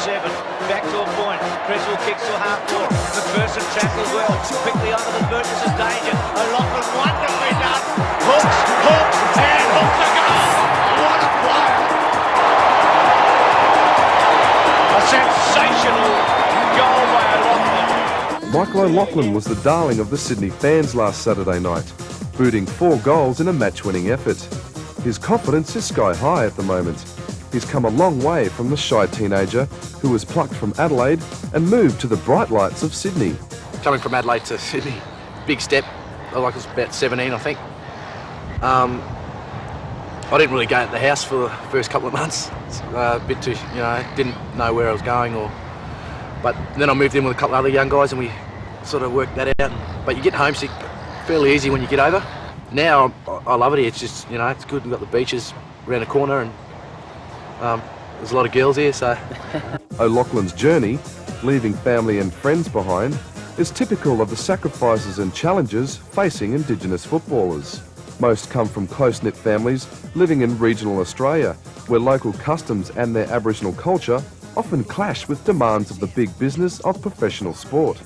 7. Back to a point. Creswell kicks to half court. McPherson tackles well. Quickly onto the Burgess is danger. O'Loughlin wonderfully done. Hooks, and hooks a goal. What a play. A sensational goal by O'Loughlin. Michael O'Loughlin was the darling of the Sydney fans last Saturday night, booting 4 goals in a match-winning effort. His confidence is sky high at the moment. He's come a long way from the shy teenager who was plucked from Adelaide and moved to the bright lights of Sydney. Coming from Adelaide to Sydney, big step. I was about 17, I think. I didn't really go out the house for the first couple of months. A bit too, didn't know where I was going, but then I moved in with a couple of other young guys and we sort of worked that out. But you get homesick fairly easy when you get over. Now I love it here. It's just, it's good. We've got the beaches around the corner and there's a lot of girls here, so. O'Loughlin's journey, leaving family and friends behind, is typical of the sacrifices and challenges facing Indigenous footballers. Most come from close-knit families living in regional Australia, where local customs and their Aboriginal culture often clash with demands of the big business of professional sport.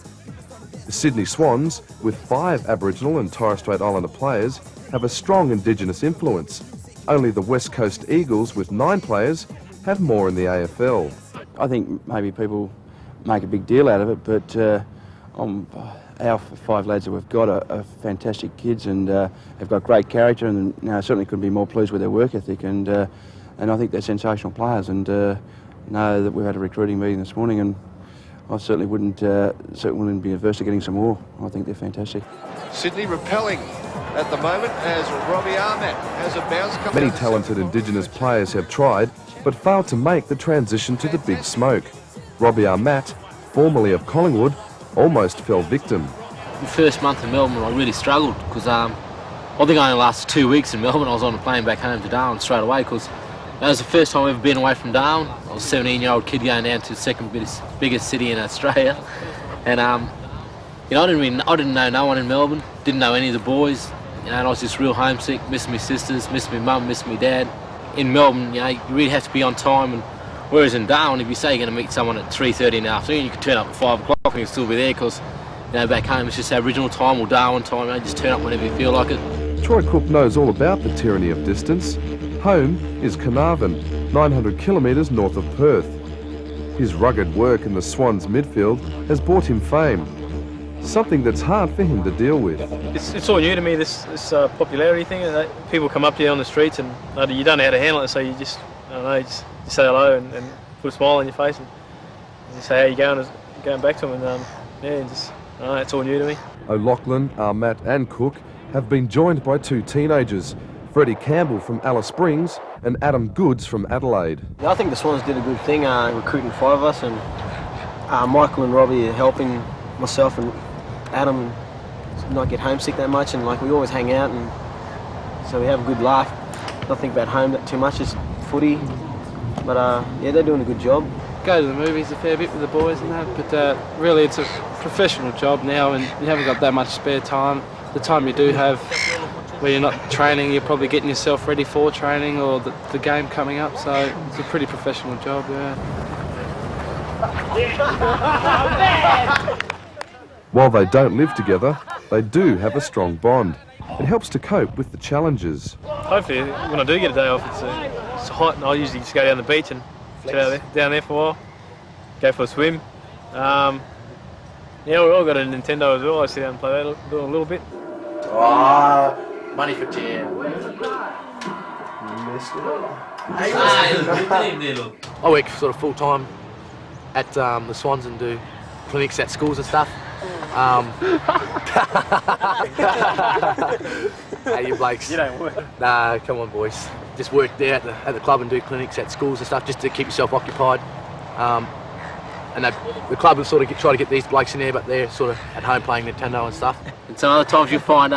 The Sydney Swans, with 5 Aboriginal and Torres Strait Islander players, have a strong Indigenous influence. Only the West Coast Eagles, with 9 players, have more in the AFL. I think maybe people make a big deal out of it, but our 5 lads that we've got are fantastic kids and have got great character, and certainly couldn't be more pleased with their work ethic, and I think they're sensational players, and know that we've had a recruiting meeting this morning, and I certainly wouldn't be averse to getting some more. I think they're fantastic. Sydney repelling at the moment as Robbie Ahmet has a bounce coming. Many talented Indigenous players have tried, but failed to make the transition to the big smoke. Robbie Ahmet, formerly of Collingwood, almost fell victim. The first month in Melbourne I really struggled because I think I only lasted 2 weeks in Melbourne. I was on a plane back home to Darwin straight away because that was the first time I've ever been away from Darwin. I was a 17-year-old kid going down to the second biggest city in Australia, and I didn't know no one in Melbourne, didn't know any of the boys, and I was just real homesick, missing my sisters, missing my mum, missing my dad. In Melbourne, you really have to be on time, and whereas in Darwin, if you say you're going to meet someone at 3:30 in the afternoon, you can turn up at 5 o'clock and you'll still be there because back home it's just Aboriginal time or Darwin time. Just turn up whenever you feel like it. Troy Cook knows all about the tyranny of distance. Home is Carnarvon, 900 kilometres north of Perth. His rugged work in the Swans midfield has brought him fame, something that's hard for him to deal with. It's all new to me, this popularity thing. People come up to you on the streets and you don't know how to handle it, so you just, you just say hello and put a smile on your face and just say how you going back to them, and it's all new to me. O'Loughlin, Ahmet and Cook have been joined by 2 teenagers, Freddie Campbell from Alice Springs and Adam Goods from Adelaide. I think the Swans did a good thing recruiting 5 of us, and Michael and Robbie are helping myself and Adam not get homesick that much, and we always hang out, and so we have a good laugh. Not think about home that too much, just footy, but they're doing a good job. Go to the movies a fair bit with the boys and that, but really it's a professional job now, and you haven't got that much spare time. The time you do have where you're not training, you're probably getting yourself ready for training or the game coming up, so it's a pretty professional job, yeah. While they don't live together, they do have a strong bond. It helps to cope with the challenges. Hopefully, when I do get a day off, it's hot, and I'll usually just go down the beach and sit down there for a while, go for a swim. We all got a Nintendo as well. I sit down and play that a little bit. Money for jam. I work sort of full time at the Swans and do clinics at schools and stuff. Hey, you blokes. You don't work. Nah, come on, boys. Just work there at the club and do clinics at schools and stuff, just to keep yourself occupied. And the club will sort of try to get these blokes in there, but they're sort of at home playing Nintendo and stuff. And some other times you find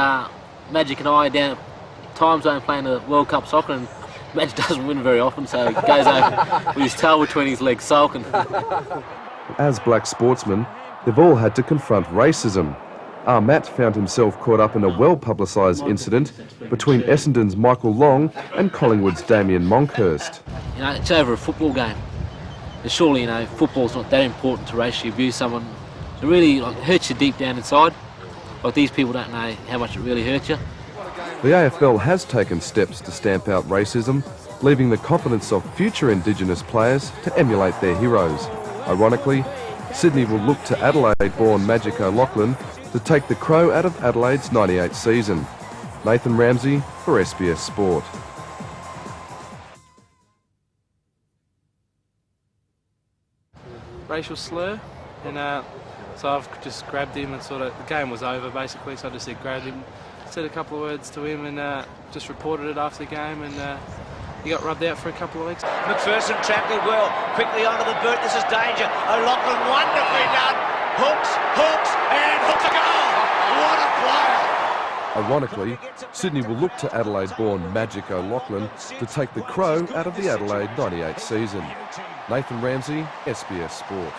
Magic and I down at time zone playing the World Cup soccer, and Magic doesn't win very often, so he goes home with his tail between his legs sulking. As black sportsmen, they've all had to confront racism. Ahmet found himself caught up in a well-publicised incident between Essendon's Michael Long and Collingwood's Damien Monkhurst. It's over a football game. But surely, you know, football's not that important to racially abuse someone. It really hurts you deep down inside. Like, these people don't know how much it really hurts you. The AFL has taken steps to stamp out racism, leaving the confidence of future Indigenous players to emulate their heroes. Ironically, Sydney will look to Adelaide-born Magic O'Loughlin to take the crow out of Adelaide's '98 season. Nathan Ramsey for SBS Sport. Racial slur, and so I've just grabbed him and the game was over basically, so I just grabbed him, said a couple of words to him and just reported it after the game, and he got rubbed out for a couple of weeks. McPherson tackled well, quickly onto the boot, this is danger. O'Loughlin wonderfully done. Hooks, and hooks a goal. What a player. Ironically, Sydney will look to Adelaide-born Magic O'Loughlin to take the crow out of the Adelaide '98 season. Nathan Ramsey, SBS Sport.